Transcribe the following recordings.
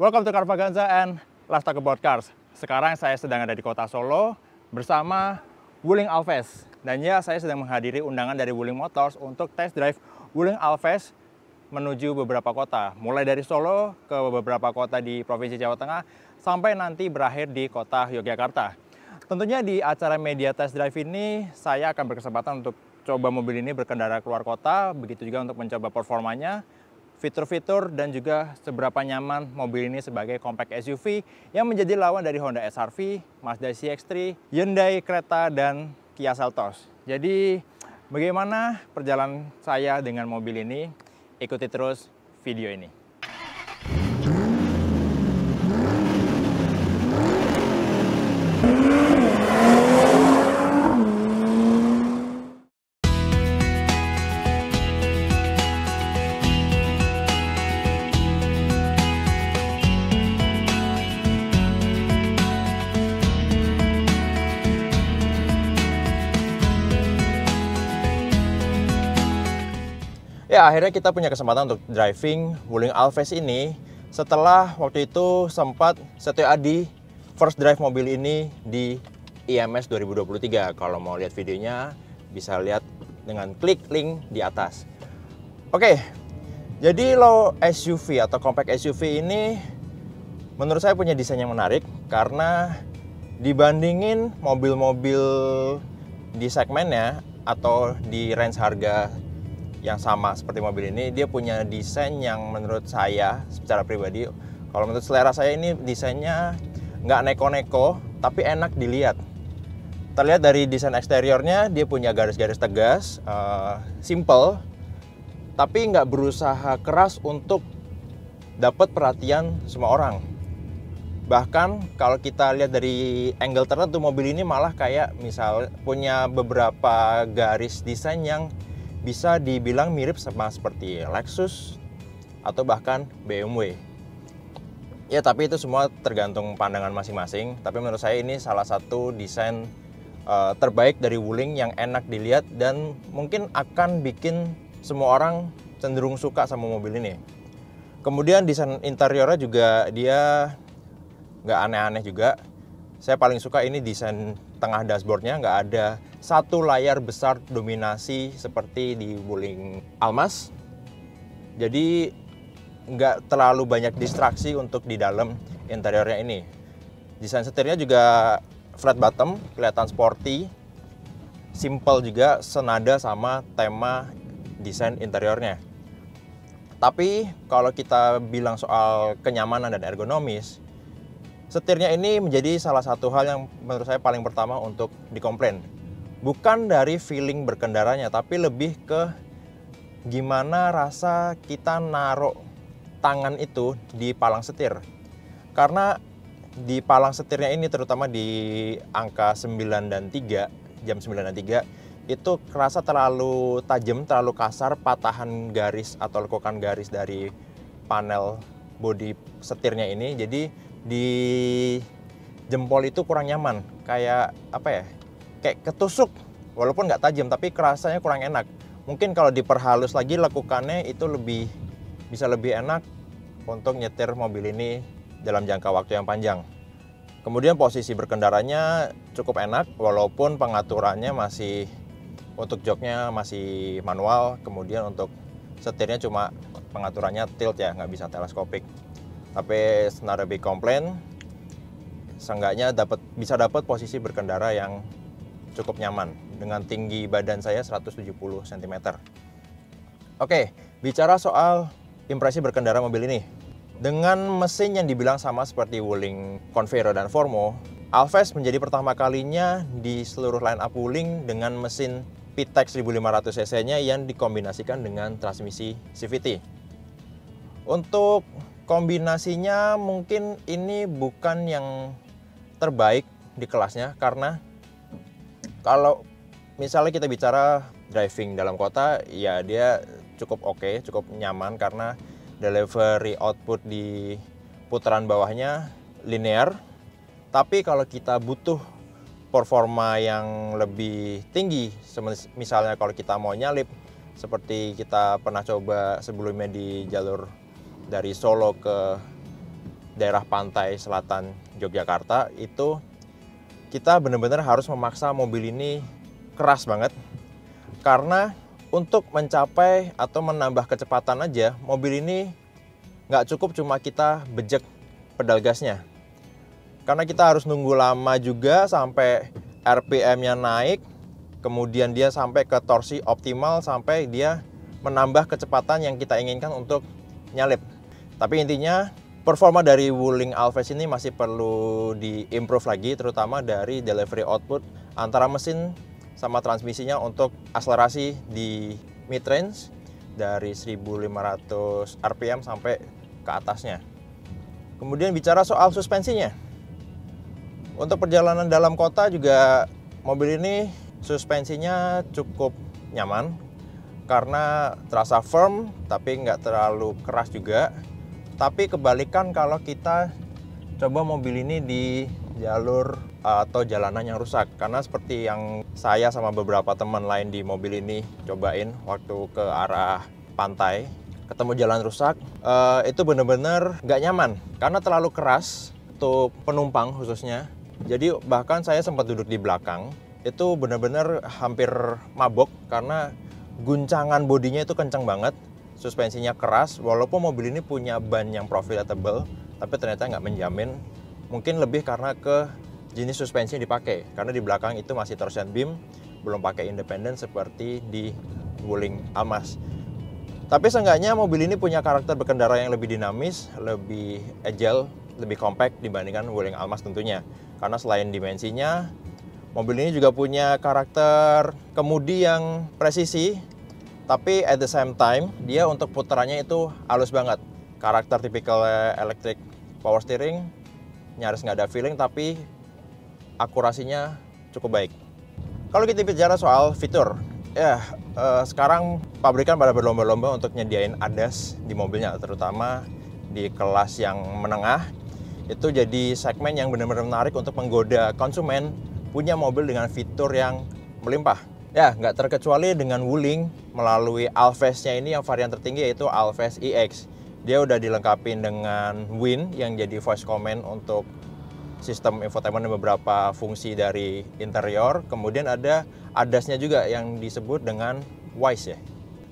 Welcome to Carvaganza and Let's Talk About Cars. Sekarang saya sedang ada di kota Solo bersama Wuling Alves. Dan ya, saya sedang menghadiri undangan dari Wuling Motors untuk test drive Wuling Alves menuju beberapa kota. Mulai dari Solo ke beberapa kota di Provinsi Jawa Tengah sampai nanti berakhir di kota Yogyakarta. Tentunya di acara media test drive ini saya akan berkesempatan untuk coba mobil ini berkendara keluar kota, begitu juga untuk mencoba performanya, fitur-fitur, dan juga seberapa nyaman mobil ini sebagai compact SUV yang menjadi lawan dari Honda HR-V, Mazda CX-3, Hyundai Creta, dan Kia Seltos. Jadi bagaimana perjalanan saya dengan mobil ini? Ikuti terus video ini. Ya, akhirnya kita punya kesempatan untuk driving Wuling Alves ini setelah waktu itu sempat Setio Adi first drive mobil ini di IMS 2023. Kalau mau lihat videonya bisa lihat dengan klik link di atas. Oke, jadi low SUV atau compact SUV ini menurut saya punya desain yang menarik karena dibandingin mobil-mobil di segmennya atau di range harga yang sama seperti mobil ini, dia punya desain yang menurut saya secara pribadi, kalau menurut selera saya ini desainnya nggak neko-neko tapi enak dilihat. Terlihat dari desain eksteriornya, dia punya garis-garis tegas, simple, tapi nggak berusaha keras untuk dapat perhatian semua orang. Bahkan kalau kita lihat dari angle tertentu, mobil ini malah kayak misal punya beberapa garis desain yang bisa dibilang mirip sama seperti Lexus atau bahkan BMW. Ya, tapi itu semua tergantung pandangan masing-masing. Tapi menurut saya ini salah satu desain terbaik dari Wuling yang enak dilihat dan mungkin akan bikin semua orang cenderung suka sama mobil ini. Kemudian desain interiornya juga dia nggak aneh-aneh juga. Saya paling suka ini desain tengah dashboardnya, nggak ada satu layar besar dominasi seperti di Wuling Almas. Jadi nggak terlalu banyak distraksi untuk di dalam interiornya ini. Desain setirnya juga flat bottom, kelihatan sporty, simple juga, senada sama tema desain interiornya. Tapi kalau kita bilang soal kenyamanan dan ergonomis, setirnya ini menjadi salah satu hal yang menurut saya paling pertama untuk dikomplain. Bukan dari feeling berkendaranya, tapi lebih ke gimana rasa kita naruh tangan itu di palang setir. Karena di palang setirnya ini, terutama di angka 9 dan 3, jam 9 dan 3, itu kerasa terlalu tajam, terlalu kasar patahan garis atau lekukan garis dari panel bodi setirnya ini. Jadi di jempol itu kurang nyaman, kayak apa ya, kayak ketusuk, walaupun nggak tajam tapi kerasanya kurang enak. Mungkin kalau diperhalus lagi lekukannya itu bisa lebih enak untuk nyetir mobil ini dalam jangka waktu yang panjang. Kemudian posisi berkendaranya cukup enak, walaupun pengaturannya masih, untuk joknya masih manual. Kemudian untuk setirnya cuma pengaturannya tilt ya, nggak bisa teleskopik. Tapi not a big complaint, seenggaknya bisa dapat posisi berkendara yang cukup nyaman dengan tinggi badan saya 170 cm. Oke, bicara soal impresi berkendara mobil ini. Dengan mesin yang dibilang sama seperti Wuling Convero dan Formo, Alves menjadi pertama kalinya di seluruh line up Wuling dengan mesin VTEC 1500 cc-nya yang dikombinasikan dengan transmisi CVT. Untuk kombinasinya mungkin ini bukan yang terbaik di kelasnya, karena kalau misalnya kita bicara driving dalam kota, ya dia cukup oke, cukup nyaman karena delivery output di putaran bawahnya linear. Tapi kalau kita butuh performa yang lebih tinggi, misalnya kalau kita mau nyalip seperti kita pernah coba sebelumnya di jalur dari Solo ke daerah pantai selatan Yogyakarta, itu kita benar-benar harus memaksa mobil ini keras banget. Karena untuk mencapai atau menambah kecepatan aja, mobil ini nggak cukup cuma kita bejek pedal gasnya. Karena kita harus nunggu lama juga sampai RPM-nya naik, kemudian dia sampai ke torsi optimal, sampai dia menambah kecepatan yang kita inginkan untuk nyalip. Tapi intinya performa dari Wuling Alphest ini masih perlu di-improve lagi, terutama dari delivery output antara mesin sama transmisinya untuk akselerasi di mid-range dari 1500 RPM sampai ke atasnya. Kemudian bicara soal suspensinya. Untuk perjalanan dalam kota juga mobil ini suspensinya cukup nyaman karena terasa firm tapi nggak terlalu keras juga. Tapi kebalikan kalau kita coba mobil ini di jalur atau jalanan yang rusak, karena seperti yang saya sama beberapa teman lain di mobil ini cobain waktu ke arah pantai, ketemu jalan rusak, itu bener-bener nggak nyaman karena terlalu keras untuk penumpang khususnya. Jadi bahkan saya sempat duduk di belakang, itu bener-bener hampir mabok karena guncangan bodinya itu kencang banget, suspensinya keras, walaupun mobil ini punya ban yang profilnya tebal, tapi ternyata nggak menjamin. Mungkin lebih karena ke jenis suspensi yang dipakai, karena di belakang itu masih torsion beam, belum pakai independen seperti di Wuling Almas. Tapi seenggaknya mobil ini punya karakter berkendara yang lebih dinamis, lebih agile, lebih compact dibandingkan Wuling Almas tentunya. Karena selain dimensinya, mobil ini juga punya karakter kemudi yang presisi, tapi at the same time, dia untuk putarannya itu halus banget. Karakter tipikal electric power steering, nyaris nggak ada feeling, tapi akurasinya cukup baik. Kalau kita bicara soal fitur, sekarang pabrikan pada berlomba-lomba untuk nyediain ADAS di mobilnya, terutama di kelas yang menengah. Itu jadi segmen yang benar-benar menarik untuk menggoda konsumen punya mobil dengan fitur yang melimpah. Ya, nggak terkecuali dengan Wuling melalui Alphest-nya ini yang varian tertinggi yaitu Alphest EX. Dia udah dilengkapi dengan Win yang jadi voice command untuk sistem infotainment dan beberapa fungsi dari interior. Kemudian ada ADAS-nya juga yang disebut dengan Wise ya.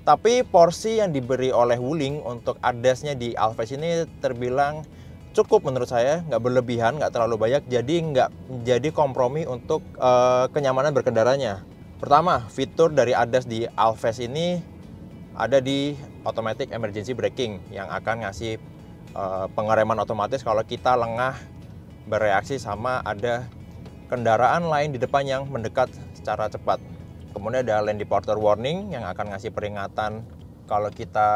Tapi porsi yang diberi oleh Wuling untuk ADAS-nya di Alphest ini terbilang cukup menurut saya, nggak berlebihan, nggak terlalu banyak, jadi nggak jadi kompromi untuk kenyamanan berkendaranya. Pertama, fitur dari ADAS di Alphest ini ada di automatic emergency braking yang akan ngasih pengereman otomatis kalau kita lengah bereaksi sama ada kendaraan lain di depan yang mendekat secara cepat. Kemudian ada lane departure warning yang akan ngasih peringatan kalau kita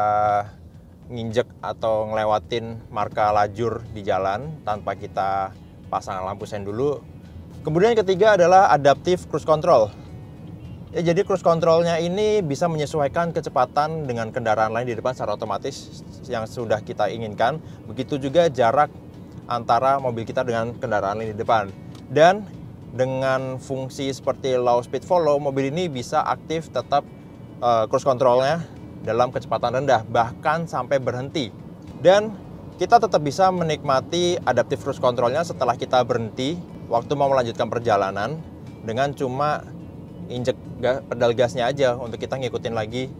nginjek atau ngelewatin marka lajur di jalan tanpa kita pasang lampu sen dulu. Kemudian yang ketiga adalah adaptive cruise control. Ya, jadi cruise controlnya ini bisa menyesuaikan kecepatan dengan kendaraan lain di depan secara otomatis yang sudah kita inginkan. Begitu juga jarak antara mobil kita dengan kendaraan lain di depan. Dan dengan fungsi seperti low speed follow, mobil ini bisa aktif tetap cruise controlnya dalam kecepatan rendah, bahkan sampai berhenti. Dan kita tetap bisa menikmati adaptive cruise controlnya setelah kita berhenti waktu mau melanjutkan perjalanan dengan cuma injek pedal gasnya aja untuk kita ngikutin lagi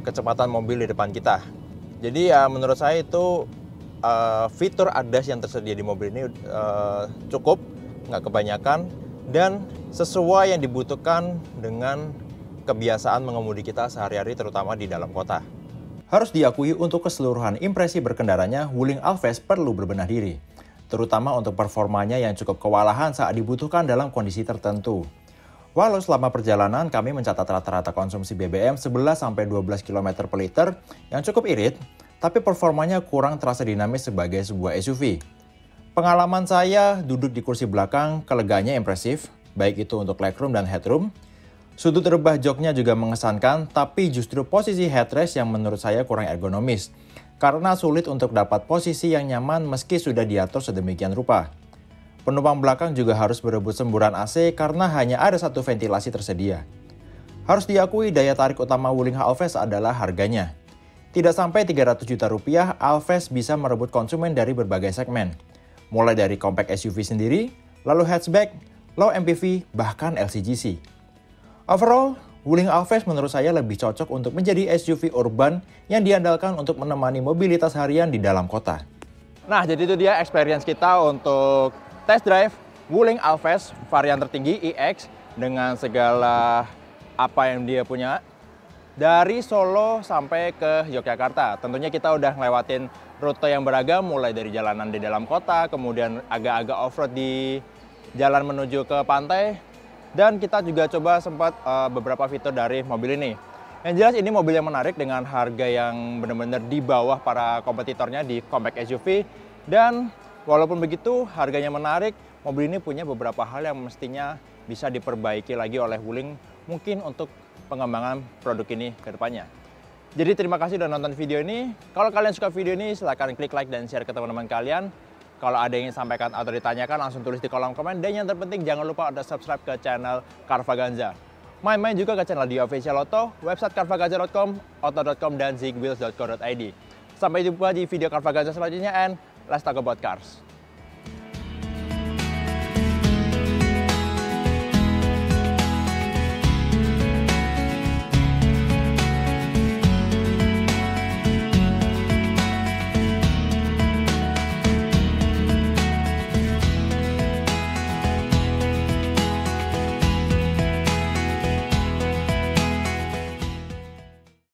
kecepatan mobil di depan kita. Jadi ya menurut saya itu fitur ADAS yang tersedia di mobil ini cukup, nggak kebanyakan, dan sesuai yang dibutuhkan dengan kebiasaan mengemudi kita sehari-hari terutama di dalam kota. Harus diakui untuk keseluruhan impresi berkendaranya, Wuling Alphest perlu berbenah diri. Terutama untuk performanya yang cukup kewalahan saat dibutuhkan dalam kondisi tertentu. Walau selama perjalanan kami mencatat rata-rata konsumsi BBM 11-12 km per liter yang cukup irit, tapi performanya kurang terasa dinamis sebagai sebuah SUV. Pengalaman saya duduk di kursi belakang keleganya impresif, baik itu untuk legroom dan headroom. Sudut rebah joknya juga mengesankan, tapi justru posisi headrest yang menurut saya kurang ergonomis, karena sulit untuk dapat posisi yang nyaman meski sudah diatur sedemikian rupa. Penumpang belakang juga harus berebut semburan AC karena hanya ada satu ventilasi tersedia. Harus diakui daya tarik utama Wuling Alphest adalah harganya. Tidak sampai 300 juta rupiah, Alphest bisa merebut konsumen dari berbagai segmen. Mulai dari compact SUV sendiri, lalu hatchback, low MPV, bahkan LCGC. Overall, Wuling Alphest menurut saya lebih cocok untuk menjadi SUV urban yang diandalkan untuk menemani mobilitas harian di dalam kota. Nah, jadi itu dia experience kita untuk test drive Wuling Alphest varian tertinggi EX dengan segala apa yang dia punya. Dari Solo sampai ke Yogyakarta, tentunya kita udah ngelewatin rute yang beragam, mulai dari jalanan di dalam kota, kemudian agak-agak off-road di jalan menuju ke pantai, dan kita juga coba sempat beberapa fitur dari mobil ini. Yang jelas ini mobil yang menarik dengan harga yang benar-benar di bawah para kompetitornya di compact SUV, dan walaupun begitu harganya menarik, mobil ini punya beberapa hal yang mestinya bisa diperbaiki lagi oleh Wuling mungkin untuk pengembangan produk ini ke depannya. Jadi terima kasih sudah nonton video ini. Kalau kalian suka video ini, silahkan klik like dan share ke teman-teman kalian. Kalau ada yang ingin sampaikan atau ditanyakan, langsung tulis di kolom komen. Dan yang terpenting, jangan lupa untuk subscribe ke channel Carvaganza. Main-main juga ke channel di Official Auto, website carvaganza.com, auto.com, dan zigwheels.co.id. Sampai jumpa di video Carvaganza selanjutnya, and let's talk about cars.